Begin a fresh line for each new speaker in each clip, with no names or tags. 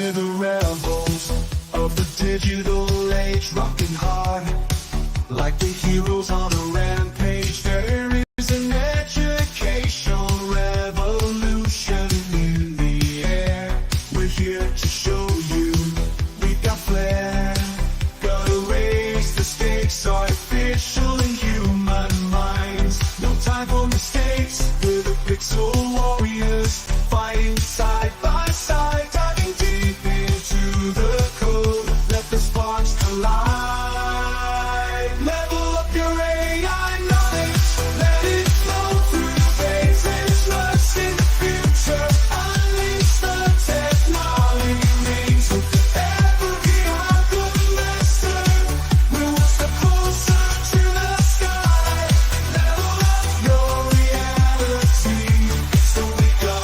We're the rebels of the digital age, rocking hard like the heroes on a rampage. There is an educational revolution in the air. We're here to show you we've got flair. Gotta raise the stakes, artificial and human minds. No time for mistakes. We're the pixel warriors, fighting side by side, diving deep into the code. Let the sparks collide. Level up your AI knowledge. Let it flow through phases. Trust in the future. Unleash the technology. Every alchemester. We're one step closer to the sky. Level up your reality. So we go.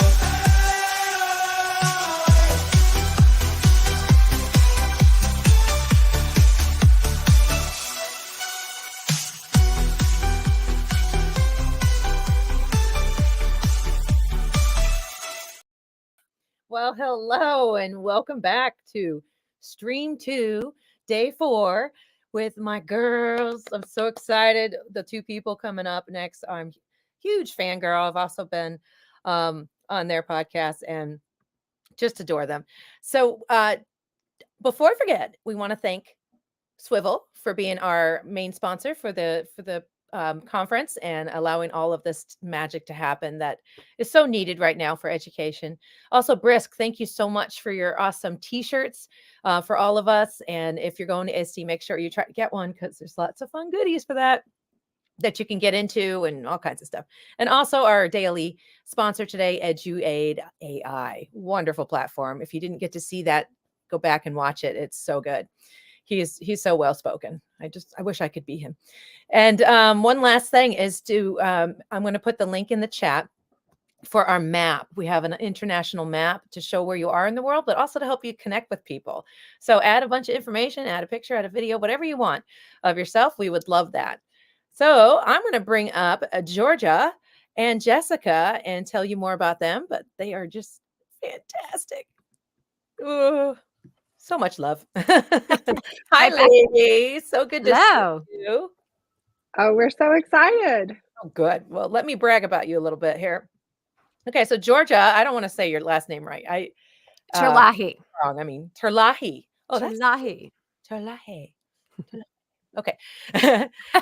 Well, hello and welcome back to Stream 2, Day 4 with my girls. I'm so excited. The two people coming up next, I'm huge fangirl. I've also been on their podcast and just adore them. So before I forget, we want to thank Swivel for being our main sponsor for the conference and allowing all of this magic to happen that is so needed right now for education. Also, Brisk, thank you so much for your awesome T-shirts for all of us. And if you're going to ISTE, make sure you try to get one because there's lots of fun goodies for that you can get into and all kinds of stuff. And also our daily sponsor today, EduAid AI. Wonderful platform. If you didn't get to see that, go back and watch it. It's so good. He's so well spoken. I wish I could be him. And one last thing is I'm going to put the link in the chat for our map. We have an international map to show where you are in the world, but also to help you connect with people. So add a bunch of information, add a picture, add a video, whatever you want of yourself. We would love that. So I'm going to bring up Georgia and Jessica and tell you more about them, but they are just fantastic. Ooh. So much love. Hi, ladies. So good to see you.
Oh, we're so excited.
Oh, good. Well, let me brag about you a little bit here. Okay, so Georgia, I don't want to say your last name right.
Terlahi.
Wrong. I mean, Terlahi. Oh,
Terlahi.
Terlahi. Okay.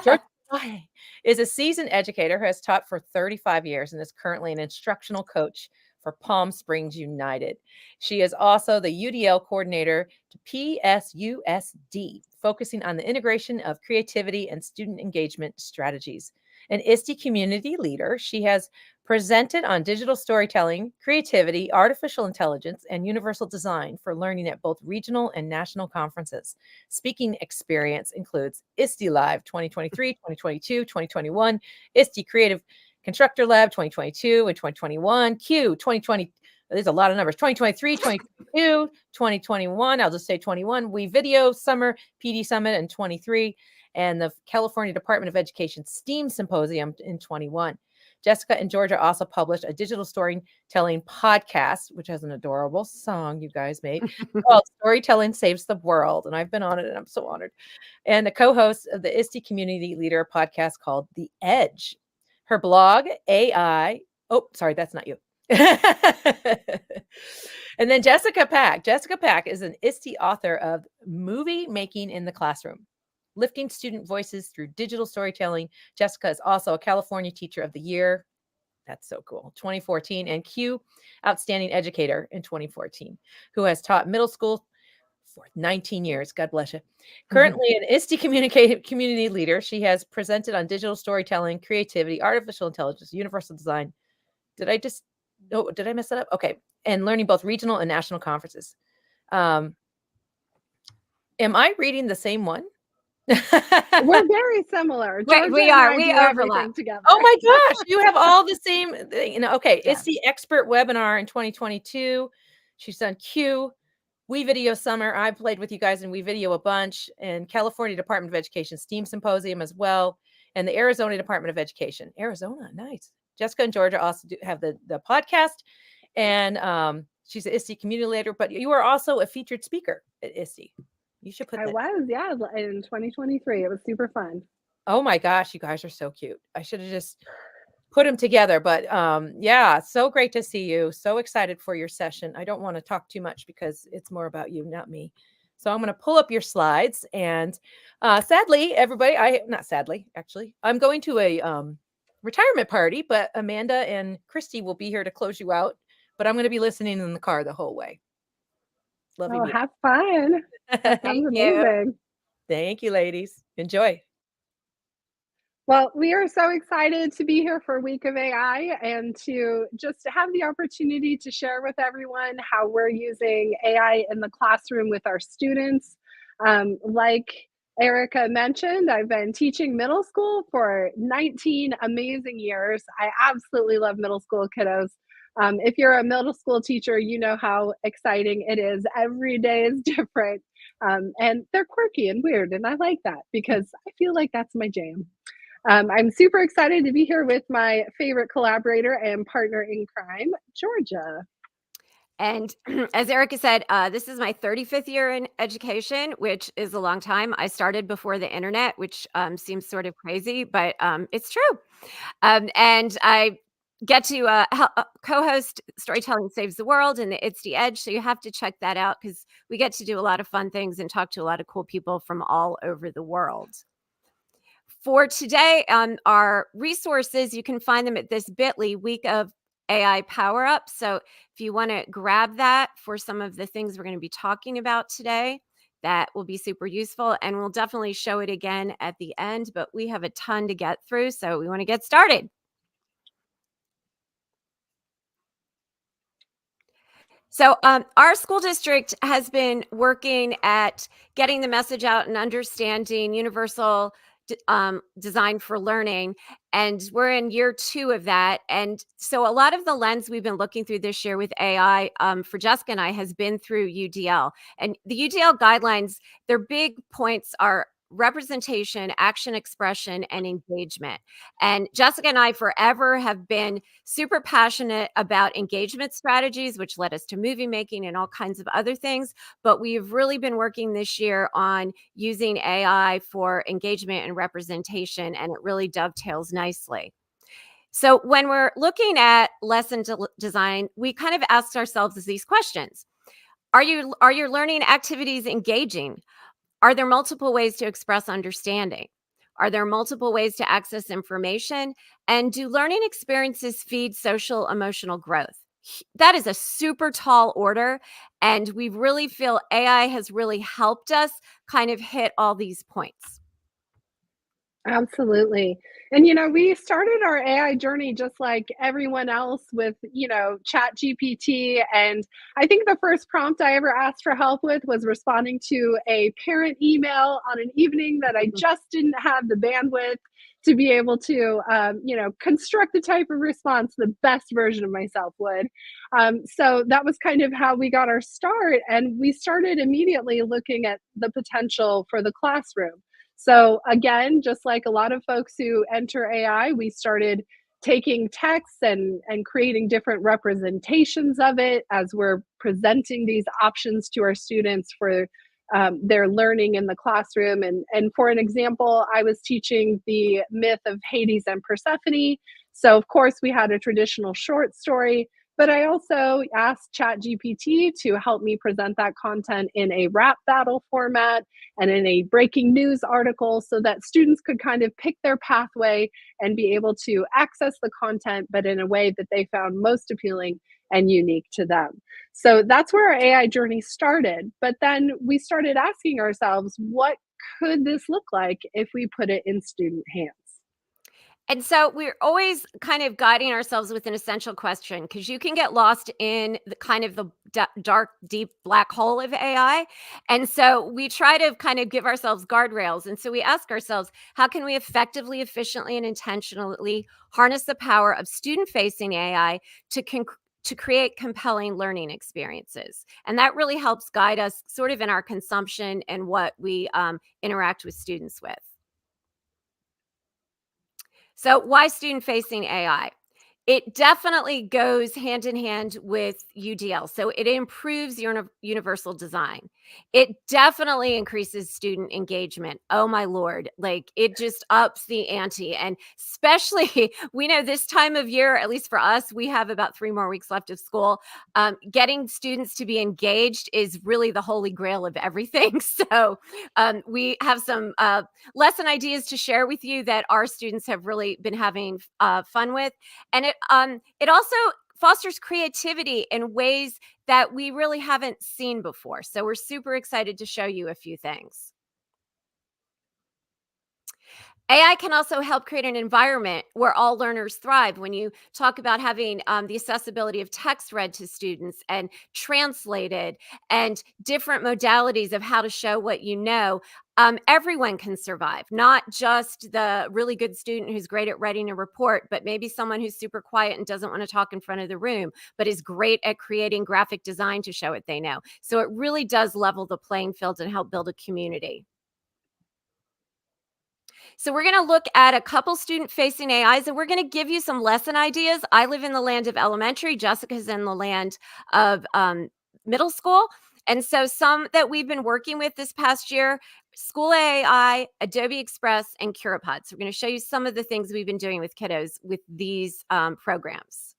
Georgia Terlahi is a seasoned educator who has taught for 35 years and is currently an instructional coach for Palm Springs United. She is also the UDL coordinator to PSUSD, focusing on the integration of creativity and student engagement strategies. An ISTE community leader, she has presented on digital storytelling, creativity, artificial intelligence, and universal design for learning at both regional and national conferences. Speaking experience includes ISTE Live 2023, 2022, 2021, ISTE Creative Constructor Lab 2022 and 2021, Q 2020. There's a lot of numbers. 2023, 2022, 2021. I'll just say 21. We Video Summer PD Summit in 23, and the California Department of Education STEAM Symposium in 21. Jessica and Georgia also published a digital storytelling podcast, which has an adorable song you guys made called Storytelling Saves the World. And I've been on it and I'm so honored. And a co-host of the ISTE Community Leader podcast called The Edge. Her blog, AI. Oh, sorry, that's not you. And then Jessica Pack. Jessica Pack is an ISTE author of Movie Making in the Classroom, Lifting Student Voices Through Digital Storytelling. Jessica is also a California Teacher of the Year. That's so cool. 2014. And Q Outstanding Educator in 2014, who has taught middle school for 19 years. God bless you. Currently an ISTE community leader. She has presented on digital storytelling, creativity, artificial intelligence, universal design. Did I mess that up? Okay. And learning both regional and national conferences. Am I reading the same one?
We're very similar.
We are. We overlap
together.
Oh my gosh, you have all the same thing. Okay, yeah. It's the expert webinar in 2022. She's done Q, We Video Summer. I played with you guys in We Video a bunch, and California Department of Education STEAM Symposium as well, and the Arizona Department of Education. Arizona, nice. Jessica and Georgia also have the podcast, and She's an ISTE community leader, but you are also a featured speaker at ISTE. You should put
I
that.
was, yeah, in 2023. It was super fun.
Oh my gosh, you guys are so cute. I should have just put them together, but yeah, so great to see you. So excited for your session. I don't want to talk too much because it's more about you, not me. So I'm going to pull up your slides, and sadly, everybody, not sadly, actually, I'm going to a retirement party, but Amanda and Christy will be here to close you out, but I'm going to be listening in the car the whole way. Love
Oh,
you.
have fun. That sounds amazing.
Thank you, ladies. Enjoy.
Well, we are so excited to be here for Week of AI and to just have the opportunity to share with everyone how we're using AI in the classroom with our students. Like Erica mentioned, I've been teaching middle school for 19 amazing years. I absolutely love middle school kiddos. If you're a middle school teacher, you know how exciting it is. Every day is different. And they're quirky and weird. And I like that because I feel like that's my jam. I'm super excited to be here with my favorite collaborator and partner in crime, Georgia.
And as Erica said, this is my 35th year in education, which is a long time. I started before the internet, which seems sort of crazy, but it's true. And I get to co-host Storytelling Saves the World and the It's the Edge. So you have to check that out because we get to do a lot of fun things and talk to a lot of cool people from all over the world. For today, our resources, you can find them at this bit.ly Week of AI Power Up. So if you want to grab that for some of the things we're going to be talking about today, that will be super useful. And we'll definitely show it again at the end, but we have a ton to get through. So we want to get started. So our school district has been working at getting the message out and understanding universal design for learning. And we're in year 2 of that. And so a lot of the lens we've been looking through this year with AI for Jessica and I has been through UDL. And the UDL guidelines, their big points are representation, action expression, and engagement. And Jessica and I forever have been super passionate about engagement strategies, which led us to movie making and all kinds of other things. But we've really been working this year on using AI for engagement and representation, and it really dovetails nicely. So when we're looking at lesson design, we kind of ask ourselves these questions. Are your learning activities engaging? Are there multiple ways to express understanding? Are there multiple ways to access information? And do learning experiences feed social emotional growth? That is a super tall order. And we really feel AI has really helped us kind of hit all these points.
Absolutely. And, you know, we started our AI journey just like everyone else with, Chat GPT. And I think the first prompt I ever asked for help with was responding to a parent email on an evening that I just didn't have the bandwidth to be able to, construct the type of response the best version of myself would. So that was kind of how we got our start. And we started immediately looking at the potential for the classroom. So again, just like a lot of folks who enter AI, we started taking text and creating different representations of it as we're presenting these options to our students for their learning in the classroom. And for an example, I was teaching the myth of Hades and Persephone. So of course we had a traditional short story, but I also asked ChatGPT to help me present that content in a rap battle format and in a breaking news article so that students could kind of pick their pathway and be able to access the content, but in a way that they found most appealing and unique to them. So that's where our AI journey started. But then we started asking ourselves, what could this look like if we put it in student hands?
And so we're always kind of guiding ourselves with an essential question because you can get lost in the kind of the dark, deep black hole of AI. And so we try to kind of give ourselves guardrails. And so we ask ourselves, how can we effectively, efficiently, and intentionally harness the power of student-facing AI to create compelling learning experiences? And that really helps guide us sort of in our consumption and what we interact with students with. So why student-facing AI? It definitely goes hand in hand with UDL. So it improves universal design. It definitely increases student engagement. Oh my Lord. Like it just ups the ante. And especially, we know this time of year, at least for us, we have about 3 more weeks left of school. Getting students to be engaged is really the holy grail of everything. So we have some lesson ideas to share with you that our students have really been having fun with. And it also fosters creativity in ways that we really haven't seen before. So we're super excited to show you a few things. AI can also help create an environment where all learners thrive. When you talk about having the accessibility of text read to students and translated and different modalities of how to show what you know, everyone can survive, not just the really good student who's great at writing a report, but maybe someone who's super quiet and doesn't want to talk in front of the room, but is great at creating graphic design to show what they know. So it really does level the playing field and help build a community. So we're going to look at a couple student-facing AIs, and we're going to give you some lesson ideas. I live in the land of elementary. Jessica's in the land of middle school. And so some that we've been working with this past year, SchoolAI, Adobe Express, and Curipod. So we're going to show you some of the things we've been doing with kiddos with these programs.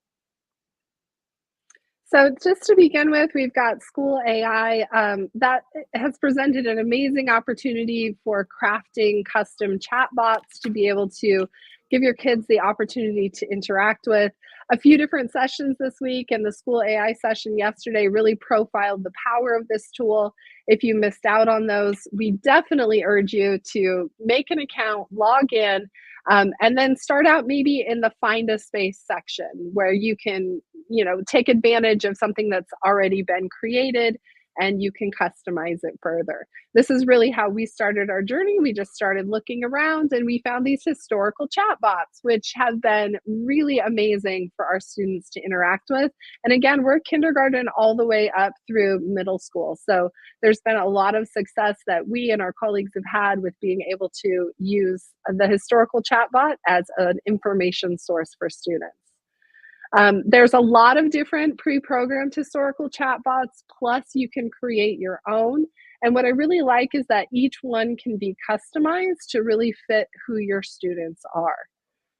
So just to begin with, we've got SchoolAI that has presented an amazing opportunity for crafting custom chatbots to be able to give your kids the opportunity to interact with. A few different sessions this week, and the SchoolAI session yesterday really profiled the power of this tool. If you missed out on those, we definitely urge you to make an account, log in, and then start out maybe in the find a space section where you can, take advantage of something that's already been created and you can customize it further. This is really how we started our journey. We just started looking around and we found these historical chatbots, which have been really amazing for our students to interact with. And again, we're kindergarten all the way up through middle school. So there's been a lot of success that we and our colleagues have had with being able to use the historical chatbot as an information source for students. There's a lot of different pre-programmed historical chatbots, plus you can create your own. And what I really like is that each one can be customized to really fit who your students are.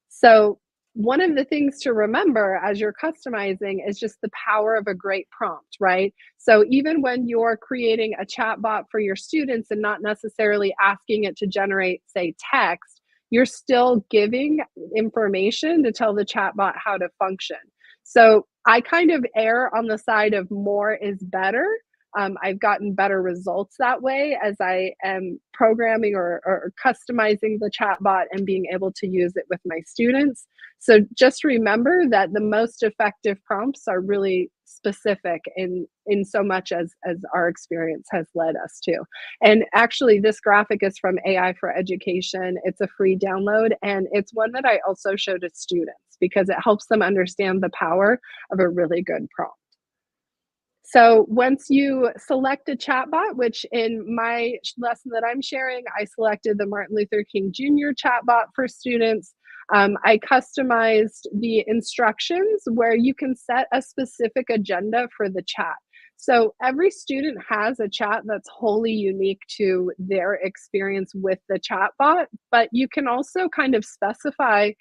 So one of the things to remember as you're customizing is just the power of a great prompt, right? So even when you're creating a chatbot for your students and not necessarily asking it to generate, say, text, you're still giving information to tell the chatbot how to function. So I kind of err on the side of more is better. I've gotten better results that way as I am programming or customizing the chatbot and being able to use it with my students. So just remember that the most effective prompts are really specific in so much as our experience has led us to. And actually, this graphic is from AI for Education. It's a free download, and it's one that I also show to students because it helps them understand the power of a really good prompt. So once you select a chatbot, which in my lesson that I'm sharing, I selected the Martin Luther King Jr. chatbot for students. I customized the instructions where you can set a specific agenda for the chat. So every student has a chat that's wholly unique to their experience with the chatbot, but you can also kind of specify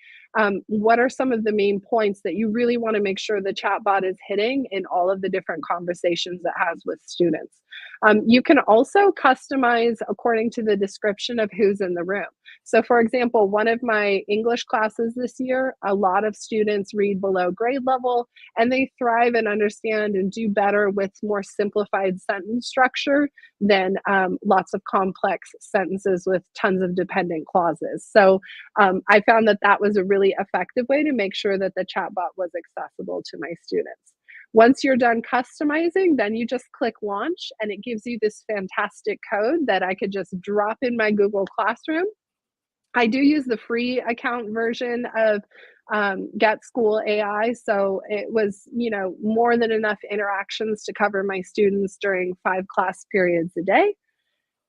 what are some of the main points that you really want to make sure the chatbot is hitting in all of the different conversations it has with students. You can also customize according to the description of who's in the room. So for example, one of my English classes this year, a lot of students read below grade level and they thrive and understand and do better with more simplified sentence structure than lots of complex sentences with tons of dependent clauses. So I found that that was a really effective way to make sure that the chatbot was accessible to my students. Once you're done customizing, then you just click launch and it gives you this fantastic code that I could just drop in my Google Classroom. I do use the free account version of Get SchoolAI, so it was, more than enough interactions to cover my students during 5 class periods a day.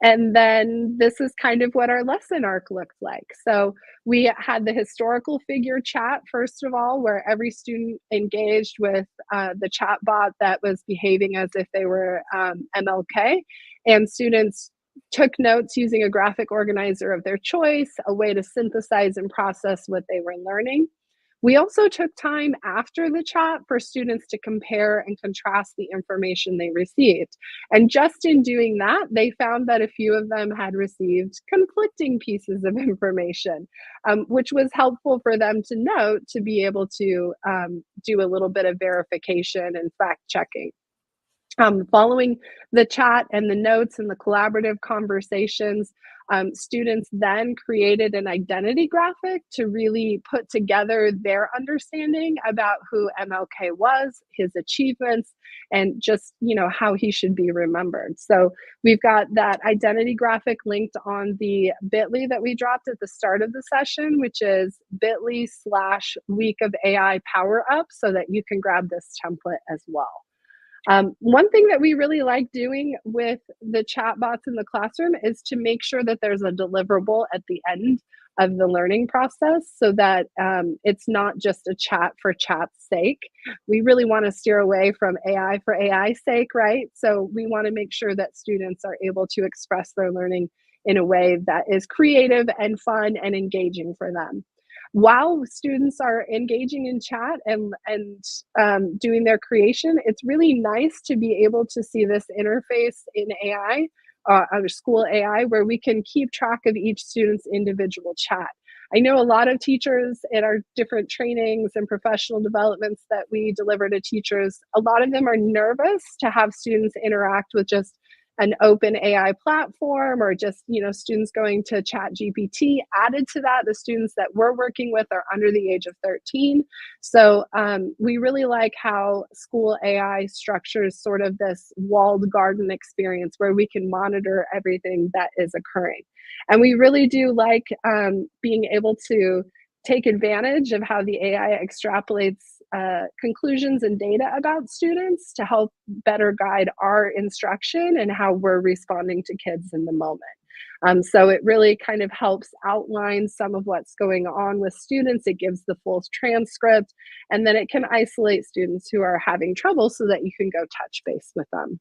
And then this is kind of what our lesson arc looked like. So we had the historical figure chat, first of all, where every student engaged with the chat bot that was behaving as if they were MLK. And students took notes using a graphic organizer of their choice, a way to synthesize and process what they were learning. We also took time after the chat for students to compare and contrast the information they received. And just in doing that, they found that a few of them had received conflicting pieces of information, which was helpful for them to note to be able to do a little bit of verification and fact checking. Following the chat and the notes and the collaborative conversations, students then created an identity graphic to really put together their understanding about who MLK was, his achievements, and just, how he should be remembered. So we've got that identity graphic linked on the bit.ly that we dropped at the start of the session, which is bit.ly/week of AI power up, so that you can grab this template as well. One thing that we really like doing with the chatbots in the classroom is to make sure that there's a deliverable at the end of the learning process, so that it's not just a chat for chat's sake. We really want to steer away from AI for AI's sake, right? So we want to make sure that students are able to express their learning in a way that is creative and fun and engaging for them. While students are engaging in chat and doing their creation, it's really nice to be able to see this interface in AI, or SchoolAI, where we can keep track of each student's individual chat. I know a lot of teachers in our different trainings and professional developments that we deliver to teachers, a lot of them are nervous to have students interact with just an open AI platform, or just, students going to ChatGPT. Added to that, the students that we're working with are under the age of 13. So we really like how SchoolAI structures sort of this walled garden experience where we can monitor everything that is occurring. And we really do like being able to take advantage of how the AI extrapolates conclusions and data about students to help better guide our instruction and how we're responding to kids in the moment. So it really kind of helps outline some of what's going on with students. It gives the full transcript, and then it can isolate students who are having trouble so that you can go touch base with them.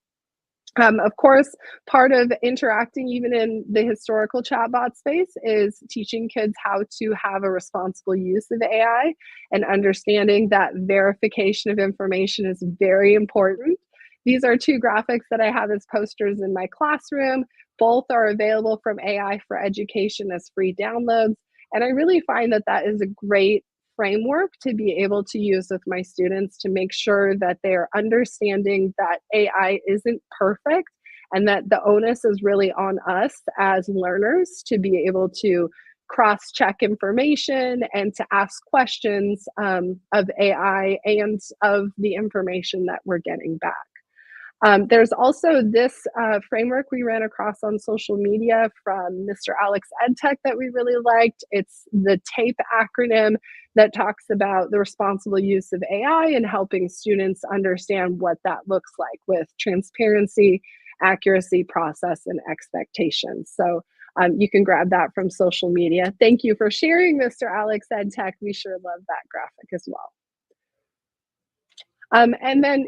Of course, part of interacting even in the historical chatbot space is teaching kids how to have a responsible use of AI and understanding that verification of information is very important. These are two graphics that I have as posters in my classroom. Both are available from AI for Education as free downloads. And I really find that that is a great framework to be able to use with my students to make sure that they're understanding that AI isn't perfect, and that the onus is really on us as learners to be able to cross-check information and to ask questions of AI and of the information that we're getting back. There's also this framework we ran across on social media from Mr. Alex EdTech that we really liked. It's the TAPE acronym that talks about the responsible use of AI and helping students understand what that looks like with transparency, accuracy, process, and expectations. So you can grab that from social media. Thank you for sharing, Mr. Alex EdTech. We sure love that graphic as well. And then,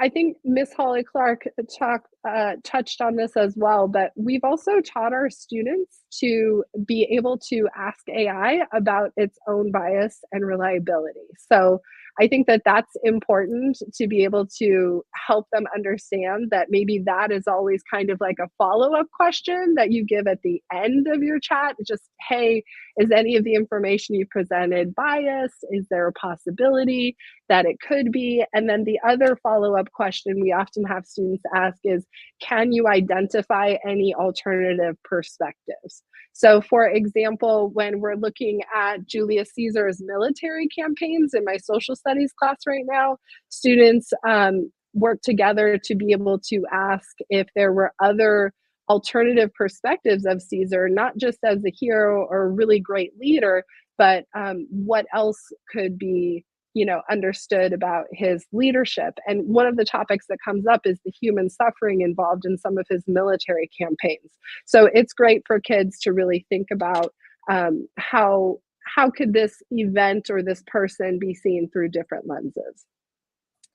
I think Miss Holly Clark touched on this as well, but we've also taught our students to be able to ask AI about its own bias and reliability. So I think that that's important to be able to help them understand that maybe that is always kind of like a follow-up question that you give at the end of your chat. Just, hey, is any of the information you presented biased? Is there a possibility that it could be? And then the other follow-up question we often have students ask is, can you identify any alternative perspectives? So for example, when we're looking at Julius Caesar's military campaigns in my social studies class right now, students work together to be able to ask if there were other alternative perspectives of Caesar, not just as a hero or a really great leader, but what else could be understood about his leadership. And one of the topics that comes up is the human suffering involved in some of his military campaigns. So it's great for kids to really think about how could this event or this person be seen through different lenses.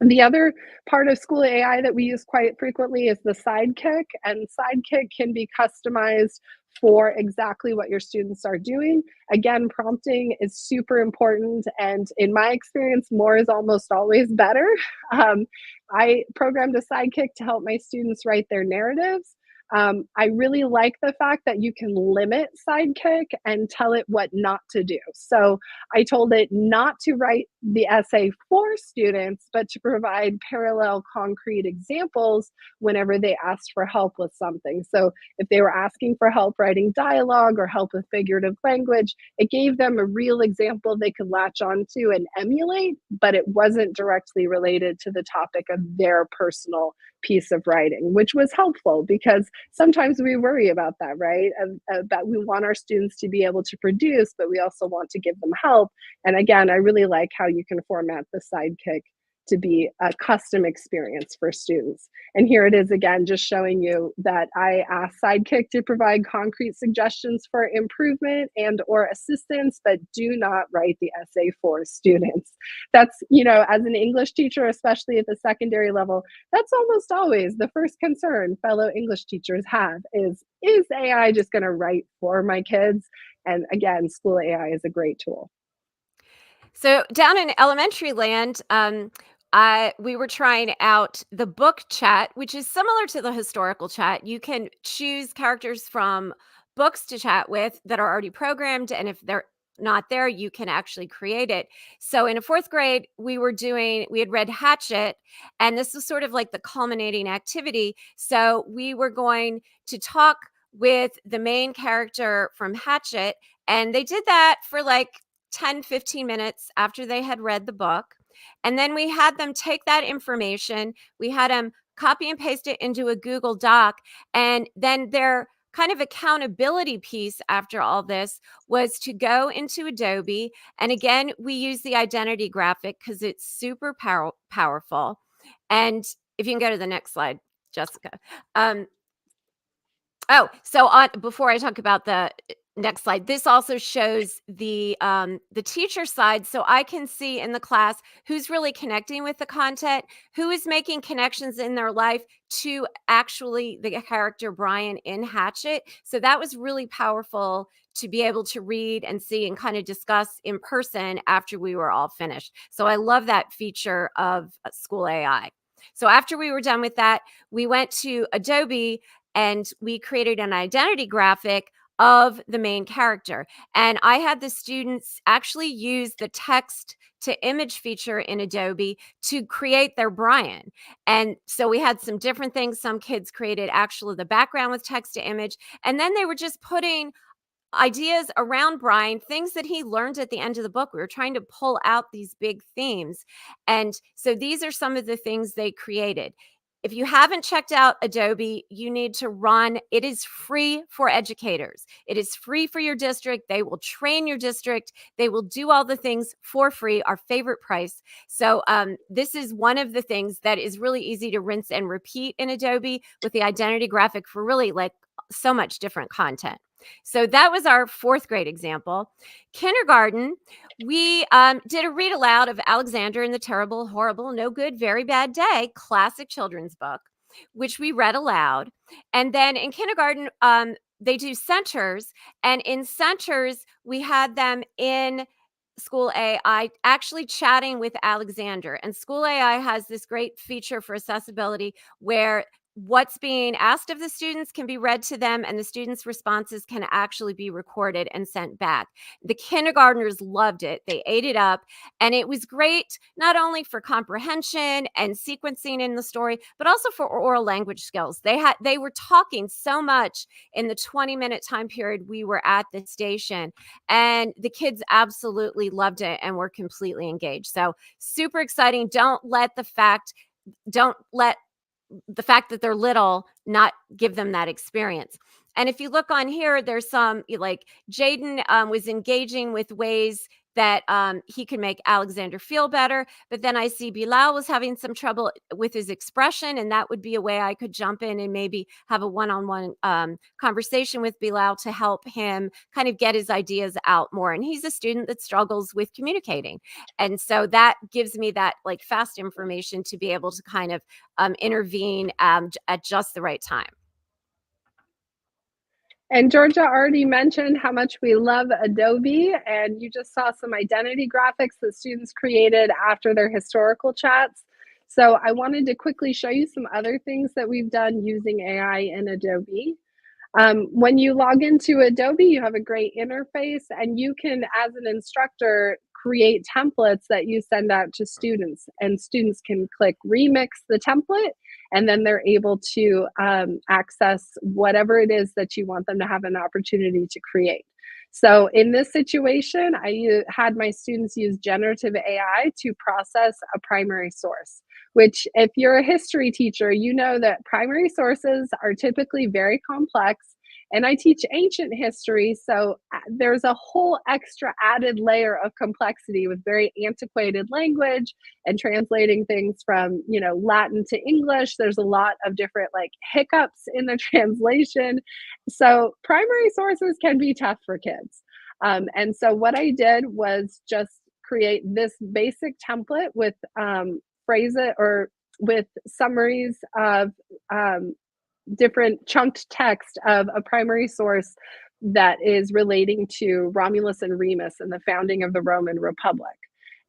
The other part of School AI that we use quite frequently is the sidekick, and sidekick can be customized for exactly what your students are doing. Again, prompting is super important, and in my experience, more is almost always better. I programmed a sidekick to help my students write their narratives. I really like the fact that you can limit sidekick and tell it what not to do. So I told it not to write the essay for students, but to provide parallel concrete examples whenever they asked for help with something. So if they were asking for help writing dialogue or help with figurative language, it gave them a real example they could latch onto and emulate, but it wasn't directly related to the topic of their personal piece of writing, which was helpful because sometimes we worry about that, right? About we want our students to be able to produce, but we also want to give them help. And again, I really like how you can format the sidekick to be a custom experience for students. And here it is again, just showing you that I asked Sidekick to provide concrete suggestions for improvement and or assistance, but do not write the essay for students. That's, as an English teacher, especially at the secondary level, that's almost always the first concern fellow English teachers have is AI just gonna write for my kids? And again, School AI is a great tool.
So down in elementary land, we were trying out the book chat, which is similar to the historical chat. You can choose characters from books to chat with that are already programmed, and if they're not there, you can actually create it. So in a fourth grade, we had read Hatchet, and this was sort of like the culminating activity. So we were going to talk with the main character from Hatchet, and they did that for like 10, 15 minutes after they had read the book. And then we had them take that information, we had them copy and paste it into a Google Doc. And then their kind of accountability piece after all this was to go into Adobe. And again, we use the identity graphic because it's super powerful. And if you can go to the next slide, Jessica. So on before I talk about the next slide, this also shows the teacher side, so I can see in the class who's really connecting with the content, who is making connections in their life to actually the character Brian in Hatchet. So that was really powerful to be able to read and see and kind of discuss in person after we were all finished. So I love that feature of School AI. So after we were done with that, we went to Adobe and we created an identity graphic of the main character. And I had the students actually use the text to image feature in Adobe to create their Brian. And so we had some different things. Some kids created actually the background with text to image. And then they were just putting ideas around Brian, things that he learned at the end of the book. We were trying to pull out these big themes. And so these are some of the things they created. If you haven't checked out Adobe, you need to run. It is free for educators. It is free for your district. They will train your district. They will do all the things for free, our favorite price. So this is one of the things that is really easy to rinse and repeat in Adobe with the identity graphic for really like so much different content. So that was our fourth grade example. Kindergarten, we did a read aloud of Alexander and the Terrible, Horrible, No Good, Very Bad Day, classic children's book, which we read aloud. And then in kindergarten, they do centers. And in centers, we had them in School AI actually chatting with Alexander. And School AI has this great feature for accessibility where what's being asked of the students can be read to them and the students' responses can actually be recorded and sent back. The kindergartners loved it. They ate it up. And it was great, not only for comprehension and sequencing in the story, but also for oral language skills. They were talking so much in the 20-minute time period we were at the station. And the kids absolutely loved it and were completely engaged. So super exciting. Don't let the fact that they're little not give them that experience. And if you look on here, there's some like Jaden was engaging with ways that he can make Alexander feel better. But then I see Bilal was having some trouble with his expression, and that would be a way I could jump in and maybe have a one-on-one conversation with Bilal to help him kind of get his ideas out more. And he's a student that struggles with communicating. And so that gives me that like fast information to be able to kind of intervene at just the right time.
And Georgia already mentioned how much we love Adobe, and you just saw some identity graphics that students created after their historical chats. So I wanted to quickly show you some other things that we've done using AI in Adobe. When you log into Adobe, you have a great interface, and you can, as an instructor, create templates that you send out to students, and students can click remix the template, and then they're able to access whatever it is that you want them to have an opportunity to create. So in this situation, I had my students use generative AI to process a primary source, which if you're a history teacher, you know that primary sources are typically very complex. And I teach ancient history, so there's a whole extra added layer of complexity with very antiquated language and translating things from, you know, Latin to English. There's a lot of different like hiccups in the translation. So primary sources can be tough for kids. And so what I did was just create this basic template with phrases or with summaries of different chunked text of a primary source that is relating to Romulus and Remus and the founding of the Roman Republic.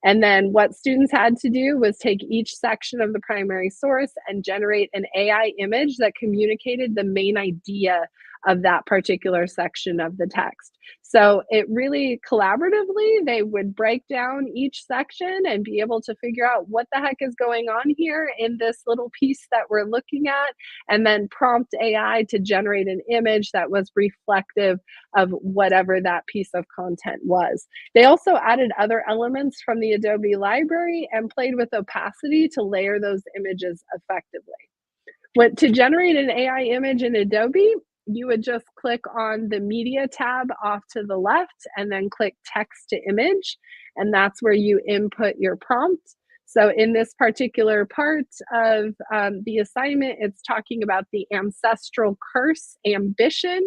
And then what students had to do was take each section of the primary source and generate an AI image that communicated the main idea of that particular section of the text. So it really collaboratively, they would break down each section and be able to figure out what the heck is going on here in this little piece that we're looking at, and then prompt AI to generate an image that was reflective of whatever that piece of content was. They also added other elements from the Adobe library and played with opacity to layer those images effectively. To generate an AI image in Adobe, you would just click on the media tab off to the left and then click text to image, and that's where you input your prompt. So in this particular part of the assignment, it's talking about the ancestral curse, ambition,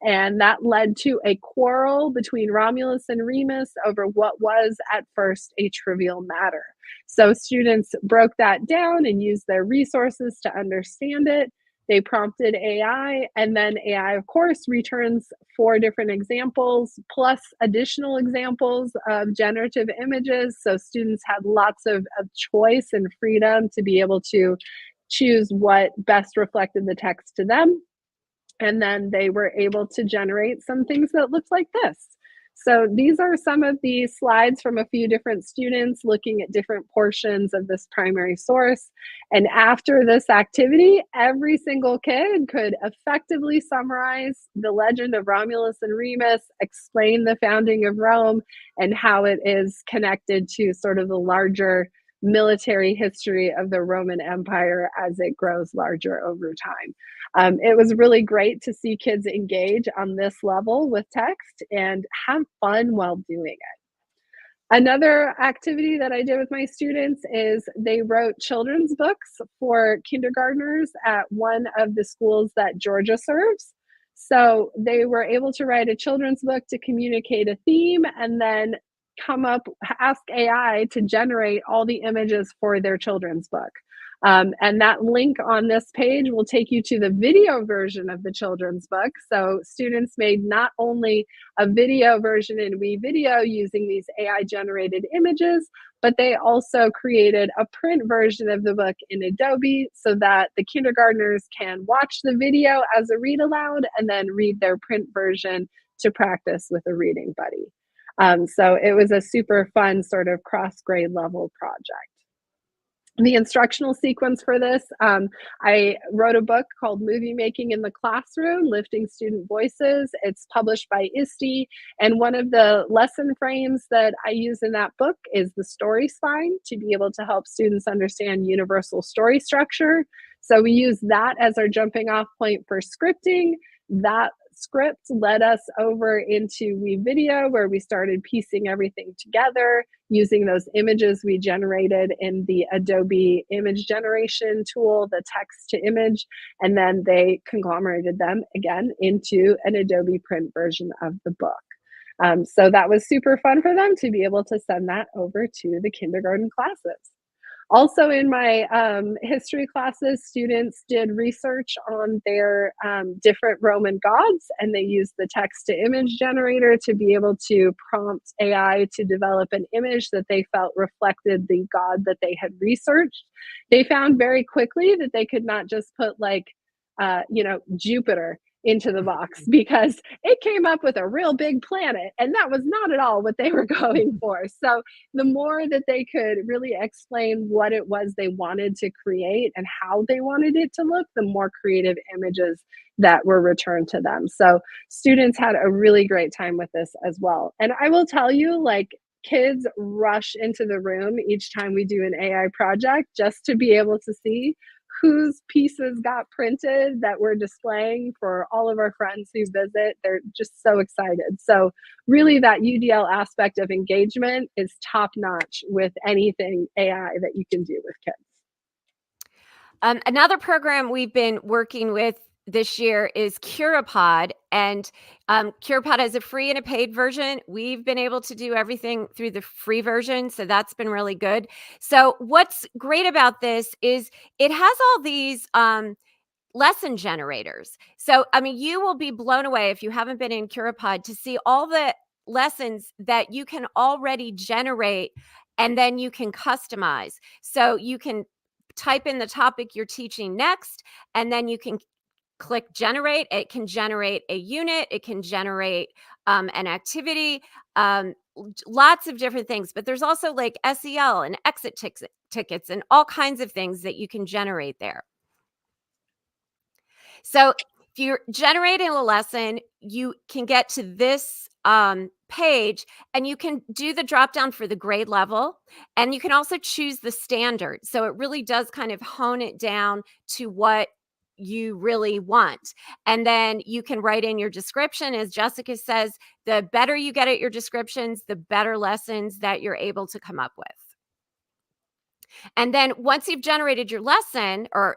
and that led to a quarrel between Romulus and Remus over what was at first a trivial matter. So students broke that down and used their resources to understand it. They prompted AI, and then AI, of course, returns 4 different examples plus additional examples of generative images. So students had lots of choice and freedom to be able to choose what best reflected the text to them. And then they were able to generate some things that looked like this. So these are some of the slides from a few different students looking at different portions of this primary source. And after this activity, every single kid could effectively summarize the legend of Romulus and Remus, explain the founding of Rome, and how it is connected to sort of the larger military history of the Roman Empire as it grows larger over time. It was really great to see kids engage on this level with text and have fun while doing it. Another activity that I did with my students is they wrote children's books for kindergartners at one of the schools that Georgia serves. So they were able to write a children's book to communicate a theme and then ask AI to generate all the images for their children's book. And that link on this page will take you to the video version of the children's book. So students made not only a video version in WeVideo using these AI generated images, but they also created a print version of the book in Adobe so that the kindergartners can watch the video as a read aloud and then read their print version to practice with a reading buddy. So it was a super fun sort of cross grade level project. The instructional sequence for this, I wrote a book called Movie Making in the Classroom, Lifting Student Voices. It's published by ISTE, and one of the lesson frames that I use in that book is the story spine to be able to help students understand universal story structure. So we use that as our jumping off point for scripting. That script led us over into WeVideo, where we started piecing everything together using those images we generated in the Adobe image generation tool, the text to image, and then they conglomerated them again into an Adobe print version of the book. So that was super fun for them to be able to send that over to the kindergarten classes. Also in my history classes, students did research on their different Roman gods, and they used the text to image generator to be able to prompt AI to develop an image that they felt reflected the god that they had researched. They found very quickly that they could not just put like, Jupiter into the box, because it came up with a real big planet, and that was not at all what they were going for. So the more that they could really explain what it was they wanted to create and how they wanted it to look, the more creative images that were returned to them. So students had a really great time with this as well. And I will tell you, like, kids rush into the room each time we do an AI project just to be able to see whose pieces got printed that we're displaying for all of our friends who visit. They're just so excited. So really, that UDL aspect of engagement is top notch with anything AI that you can do with kids.
Another program we've been working with this year is Curipod, and Curipod has a free and a paid version. We've been able to do everything through the free version, so that's been really good. So what's great about this is it has all these lesson generators. So, I mean, you will be blown away if you haven't been in Curipod to see all the lessons that you can already generate, and then you can customize. So you can type in the topic you're teaching next, and then you can click generate. It can generate a unit. It can generate an activity, lots of different things. But there's also like SEL and exit tickets and all kinds of things that you can generate there. So if you're generating a lesson, you can get to this page, and you can do the drop down for the grade level, and you can also choose the standard. So it really does kind of hone it down to what you really want. And then you can write in your description. As Jessica says, the better you get at your descriptions, the better lessons that you're able to come up with. And then once you've generated your lesson, or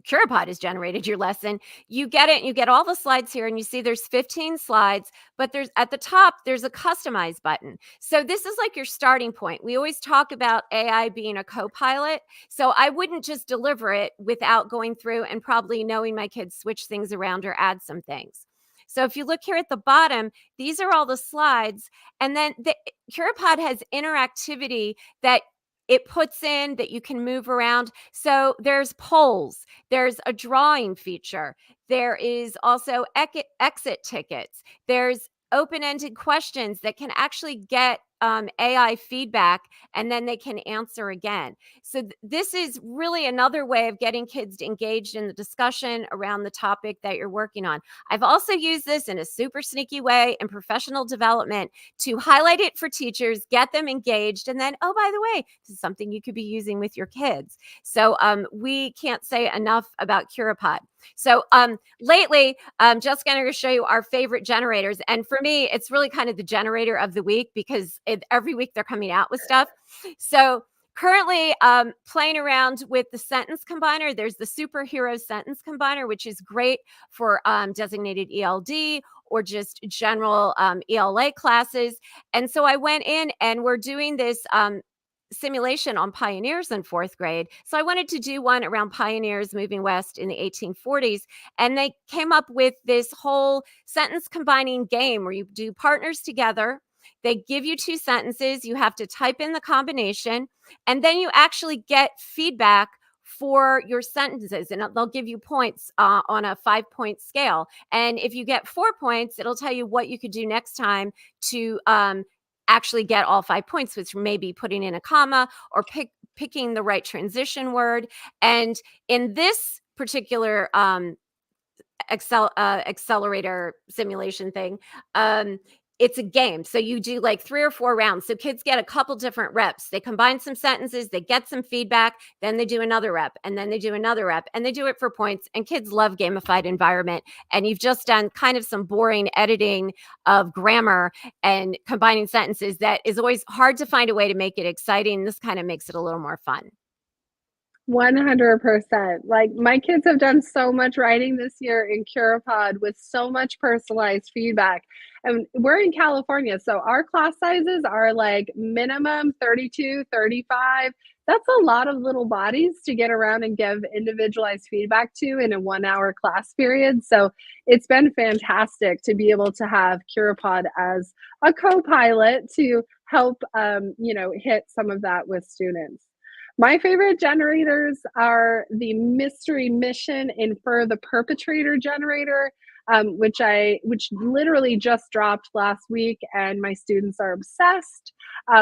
Curipod has generated your lesson, you get it, you get all the slides here, and you see there's 15 slides, but there's at the top, there's a customize button. So this is like your starting point. We always talk about AI being a co-pilot. So I wouldn't just deliver it without going through and probably knowing my kids switch things around or add some things. So if you look here at the bottom, these are all the slides. And then the Curipod has interactivity that it puts in that you can move around. So there's polls, there's a drawing feature, there is also exit tickets, there's open-ended questions that can actually get AI feedback, and then they can answer again. So this is really another way of getting kids engaged in the discussion around the topic that you're working on. I've also used this in a super sneaky way in professional development to highlight it for teachers, get them engaged, and then, oh, by the way, this is something you could be using with your kids. So we can't say enough about Curipod. So lately, Jessica and I are going to show you our favorite generators. And for me, it's really kind of the generator of the week, because every week they're coming out with stuff. So currently playing around with the sentence combiner. There's the superhero sentence combiner, which is great for designated ELD or just general ELA classes. And so I went in, and we're doing this simulation on pioneers in fourth grade. So I wanted to do one around pioneers moving west in the 1840s. And they came up with this whole sentence combining game where you do partners together. They give you two sentences. You have to type in the combination, and then you actually get feedback for your sentences, and they'll give you points on a 5-point scale. And if you get 4 points, it'll tell you what you could do next time to actually get all 5 points, which may be putting in a comma or picking the right transition word. And in this particular accelerator simulation thing, it's a game. So you do like 3 or 4 rounds. So kids get a couple different reps. They combine some sentences, they get some feedback, then they do another rep, and then they do another rep, and they do it for points. And kids love gamified environment. And you've just done kind of some boring editing of grammar and combining sentences that is always hard to find a way to make it exciting. This kind of makes it a little more fun.
100%. Like, my kids have done so much writing this year in Curipod with so much personalized feedback. And we're in California, so our class sizes are like minimum 32, 35. That's a lot of little bodies to get around and give individualized feedback to in a 1 hour class period. So it's been fantastic to be able to have Curipod as a co-pilot to help, hit some of that with students. My favorite generators are the mystery mission infer the perpetrator generator, which literally just dropped last week, and my students are obsessed.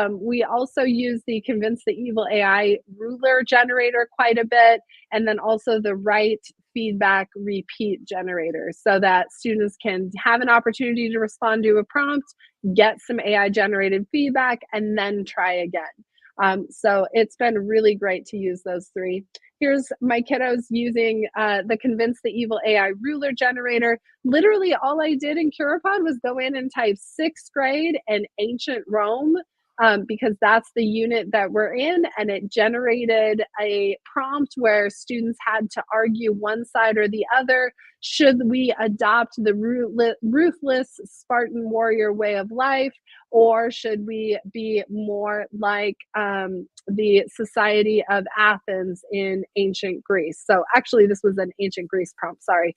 We also use the convince the evil AI ruler generator quite a bit, and then also the right feedback repeat generator, so that students can have an opportunity to respond to a prompt, get some AI generated feedback, and then try again. So it's been really great to use those 3. Here's my kiddos using the Convince the Evil AI ruler generator. Literally all I did in Curipod was go in and type 6th grade and ancient Rome, because that's the unit that we're in, and it generated a prompt where students had to argue one side or the other. Should we adopt the ruthless Spartan warrior way of life, or should we be more like the society of Athens in ancient Greece? So actually, this was an ancient Greece prompt, sorry.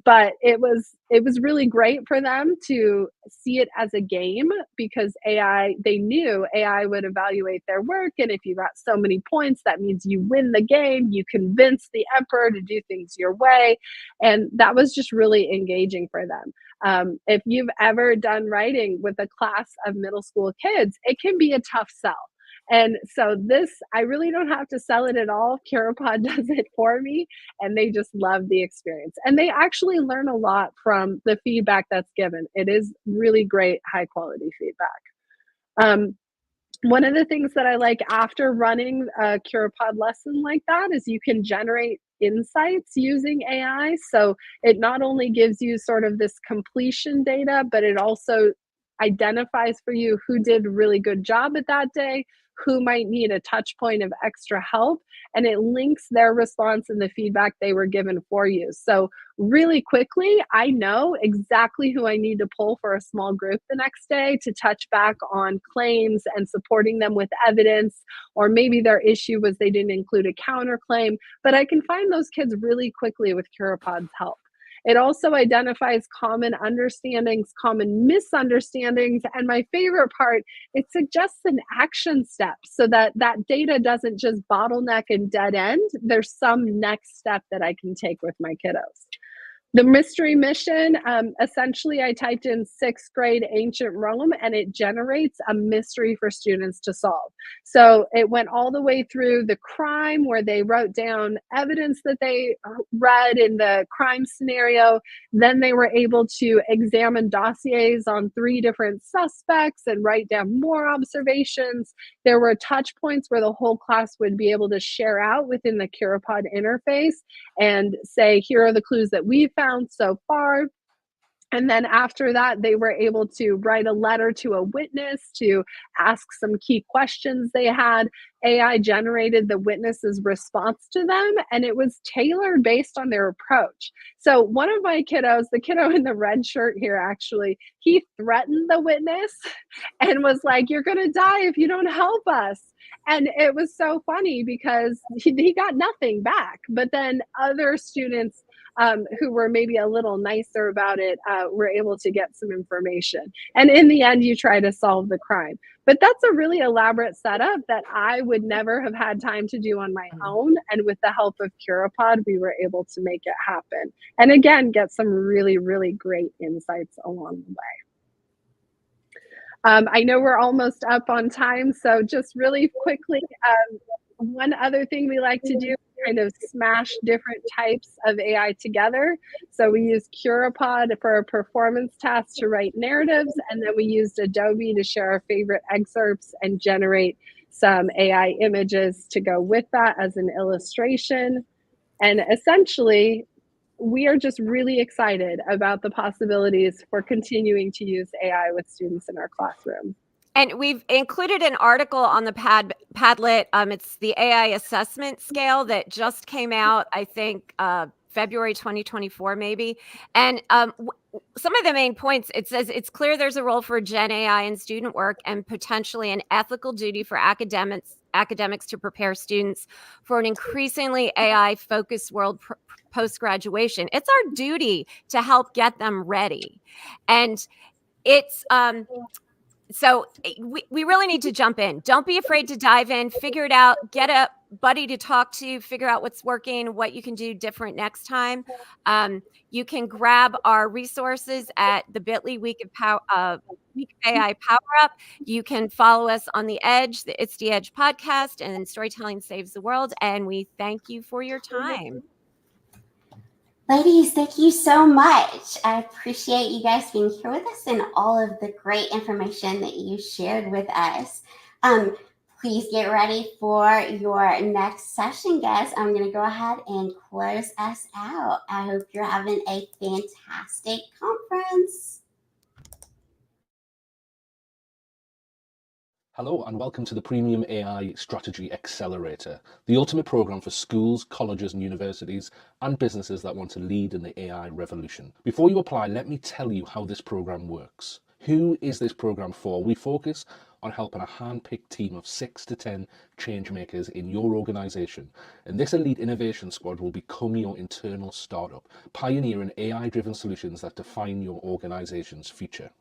But it was really great for them to see it as a game, because they knew AI would evaluate their work. And if you got so many points, that means you win the game. You convince the emperor to do things your way. And that was just really engaging for them. If you've ever done writing with a class of middle school kids, it can be a tough sell. And so I really don't have to sell it at all. Curipod does it for me, and they just love the experience. And they actually learn a lot from the feedback that's given. It is really great, high quality feedback. One of the things that I like after running a Curipod lesson like that is you can generate insights using AI. So it not only gives you sort of this completion data, but it also identifies for you who did a really good job at that day, who might need a touch point of extra help, and it links their response and the feedback they were given for you. So really quickly, I know exactly who I need to pull for a small group the next day to touch back on claims and supporting them with evidence, or maybe their issue was they didn't include a counterclaim, but I can find those kids really quickly with Curipod's help. It also identifies common understandings, common misunderstandings, and my favorite part, it suggests an action step so that that data doesn't just bottleneck and dead end. There's some next step that I can take with my kiddos. The mystery mission, essentially I typed in 6th grade ancient Rome, and it generates a mystery for students to solve. So it went all the way through the crime, where they wrote down evidence that they read in the crime scenario. Then they were able to examine dossiers on 3 different suspects and write down more observations. There were touch points where the whole class would be able to share out within the Curipod interface and say, here are the clues that we found so far. And then after that, they were able to write a letter to a witness to ask some key questions they had. AI generated the witness's response to them, and it was tailored based on their approach. So one of my kiddos, the kiddo in the red shirt here, actually, he threatened the witness and was like, "You're going to die if you don't help us." And it was so funny because he got nothing back. But then other students who were maybe a little nicer about it were able to get some information. And in the end, you try to solve the crime. But that's a really elaborate setup that I would never have had time to do on my own. And with the help of Curipod, we were able to make it happen. And again, get some really, really great insights along the way. I know we're almost up on time, so just really quickly, One other thing we like to do is kind of smash different types of AI together. So we use Curipod for performance tasks to write narratives, and then we used Adobe to share our favorite excerpts and generate some AI images to go with that as an illustration. And essentially, we are just really excited about the possibilities for continuing to use AI with students in our classroom.
And we've included an article on the Padlet. It's the AI assessment scale that just came out, I think, February 2024, maybe. And some of the main points, it says it's clear there's a role for Gen AI in student work and potentially an ethical duty for academics to prepare students for an increasingly AI-focused world post-graduation. It's our duty to help get them ready. And it's so we really need to jump in. Don't be afraid to dive in, figure it out, get a buddy to talk to, figure out what's working, what you can do different next time. You can grab our resources at the bit.ly Week of AI Power Up. You can follow us on The Edge, the It's the Edge podcast, and Storytelling Saves the World. And we thank you for your time.
Ladies, thank you so much. I appreciate you guys being here with us and all of the great information that you shared with us. Please get ready for your next session, guys. I'm going to go ahead and close us out. I hope you're having a fantastic conference.
Hello and welcome to the Premium AI Strategy Accelerator, the ultimate program for schools, colleges and universities and businesses that want to lead in the AI revolution. Before you apply, let me tell you how this program works. Who is this program for? We focus on helping a hand-picked team of 6 to 10 change makers in your organization. And this elite innovation squad will become your internal startup, pioneering AI-driven solutions that define your organization's future.